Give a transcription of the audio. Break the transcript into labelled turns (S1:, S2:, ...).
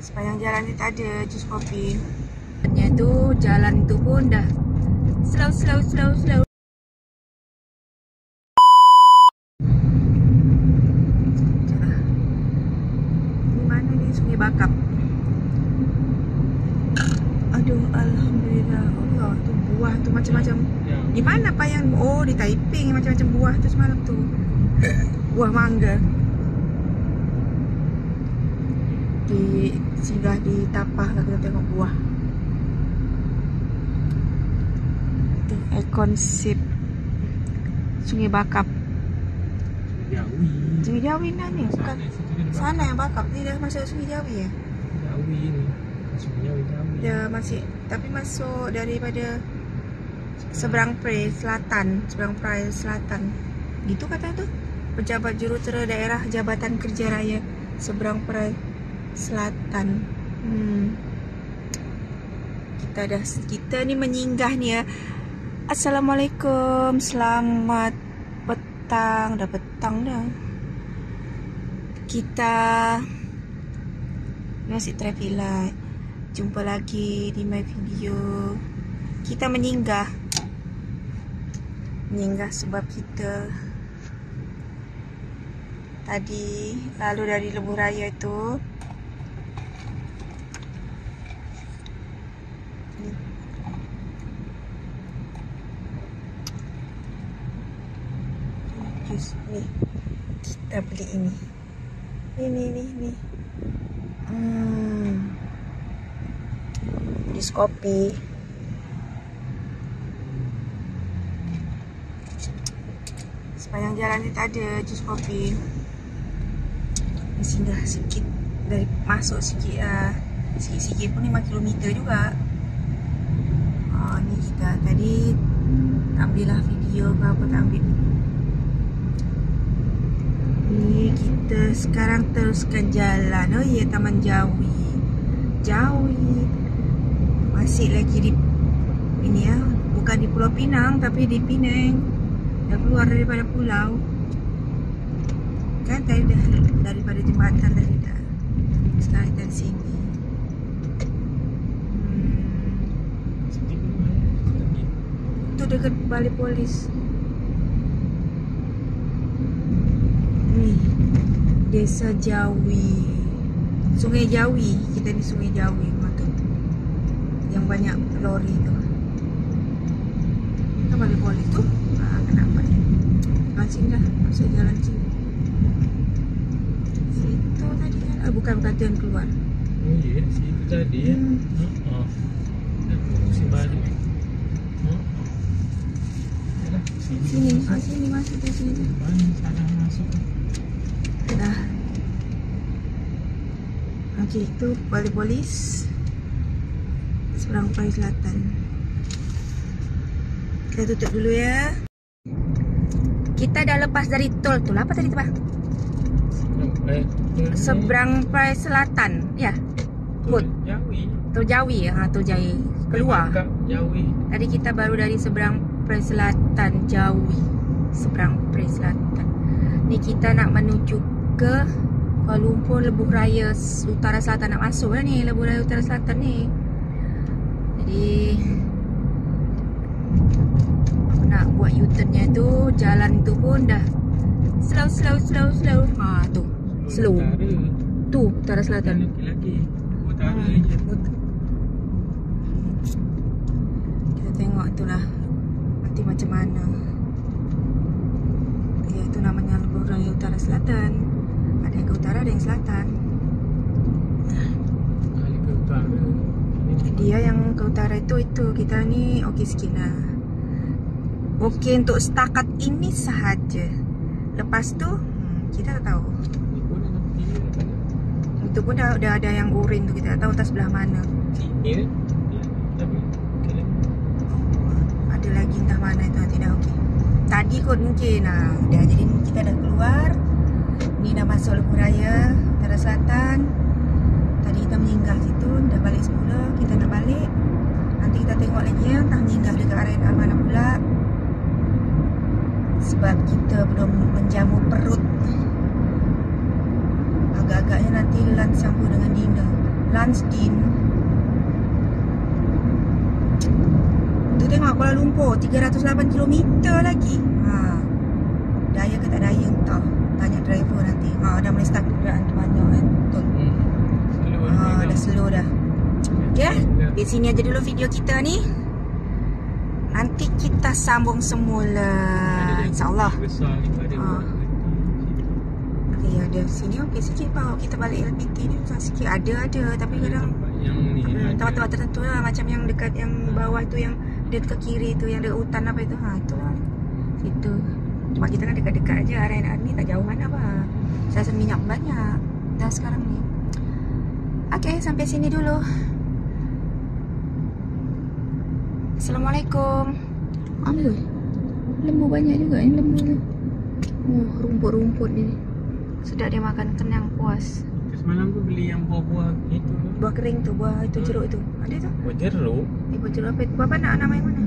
S1: Sepanjang jalan ni tak ada jus kopi. Ternyata tu jalan tu pun dah slow. Ni mana ni, Sungai Bakap. Aduh, alhamdulillah. Allah, tu buah tu macam-macam. Di mana Payang? Oh, di Taiping macam-macam buah tu semalam tu. Buah mangga. Singgah di Tapah lah kita tengok buah. Tu ikon sip Sungai Bakap. Sungai Jawi mana ni? Bukan sana yang Bakap ni, dah masuk Sungai Jawi ya?
S2: Jawi ni. Sungai Jawi.
S1: Dia masih, tapi masuk daripada seberang Perai Selatan. Gitu kata tu. Pejabat Jurutera Daerah Jabatan Kerja Raya Seberang Perai Selatan. Kita ni menyinggah ni ya. Assalamualaikum, selamat petang. Dah petang dah. Kita masih traffic light. Jumpa lagi di my video. Kita menyinggah sebab kita tadi lalu dari Lebuh Raya tu. Jus ni kita beli ini. Ni. Jus kopi. Sepanjang jalan ni tak ada jus kopi. Ni singgah sikit, dari masuk sikit sikit-sikit pun 5 kilometer juga. Ni kita tadi ambillah video ke apa, tak ambil. Ni kita sekarang teruskan jalan. Oh ya, Taman Jawi. Masih lagi di ini ya, bukan di Pulau Pinang tapi di Penang. Dah keluar daripada pulau. Kan tadi dah daripada jembatan tadi dah. Sekarang kita di sini. Tu dekat balai polis. Ni Desa Jawi. Sungai Jawi. Kita di Sungai Jawi tu. Yang banyak lori tu. Kan balai polis tu. Kenapa ni? Sini dah. Masuk jalan sini. Situ tadi kan. Bukan tuan keluar.
S2: Oh ya, situ tadi ya. Musim balik.
S1: Sini masuk ke sini.
S2: Salah masuk.
S1: Dah. Okey, itu balai polis Seberang Perai Selatan. Kita tutup dulu ya. Kita dah lepas dari tol tu. Apa tadi tu, Pak? Seberang Perai Selatan. Ya. Kod Tol Jawi. Tol Jawi. Keluar.
S2: Jawi.
S1: Tadi kita baru dari Seberang Perai Selatan, Jawi. Seberang Perai Selatan. Ni kita nak menuju ke Kuala Lumpur, Lebuh Raya Utara Selatan. Nak masuk dah ni Lebuh Raya Utara Selatan ni. Jadi nak buat U-turnnya tu, jalan tu pun dah slow. Tu slow. Tu Utara Selatan.
S2: Lagi utara je.
S1: Kita tengok tu lah nanti macam mana. Ya, itu namanya Lebuh Raya Utara Selatan. Ada yang ke utara, ada yang selatan.
S2: Kali ke utara.
S1: Dia yang ke utara itu kita ni okey sikit lah. Okey untuk setakat ini sahaja. Lepas tu kita tak tahu. Itu pun dah ada yang oren tu, kita tak tahu entah sebelah mana.
S2: Sini tapi
S1: Ada lagi entah mana itu, nanti dah okey. Tadi kot mungkin dah, jadi kita dah keluar. Ni dah masuk Lebuh Raya Utara Selatan. Tadi kita menyenggah situ, dah balik semula. Kita nak balik. Nanti kita tengok lagi ya, entah menyenggah dekat area mana pula. Sebab kita belum menjamu perut. Agak-agaknya nanti lunch campur dengan dinner. Lansdene. Tu tengok Kuala Lumpur 308 km lagi. Daya ke tak daya entah. Tanya driver nanti. Dah mulai start kenderaan tu banyak kan. Betul. Dah slow dah. Okay, di sini aja dulu video kita ni. Nanti kita sambung semula, InsyaAllah. Okay, ada sini okey sikit pak. Kita balik LPT ni susah sikit. Ada tapi kadang tempat-tempat tertentu lah. Macam yang dekat yang bawah tu, yang dia dekat kiri tu, yang dekat hutan apa itu. Itu lah. Situ. Cuma kita kan dekat-dekat aje. RNR ni tak jauh mana pak. Saya rasa minyak banyak dah sekarang ni. Okay, sampai sini dulu. Assalamualaikum. Aduh, lembu banyak juga ni lembu ni. Rumput-rumput ni. Sedap dia makan, kenyang, puas.
S2: Semalam tu beli yang buah-buah itu.
S1: Buah kering tu, buah itu jeruk tu. Ada tu?
S2: Buah jeruk?
S1: Buah jeruk apa? Buah apa nak nama yang mana?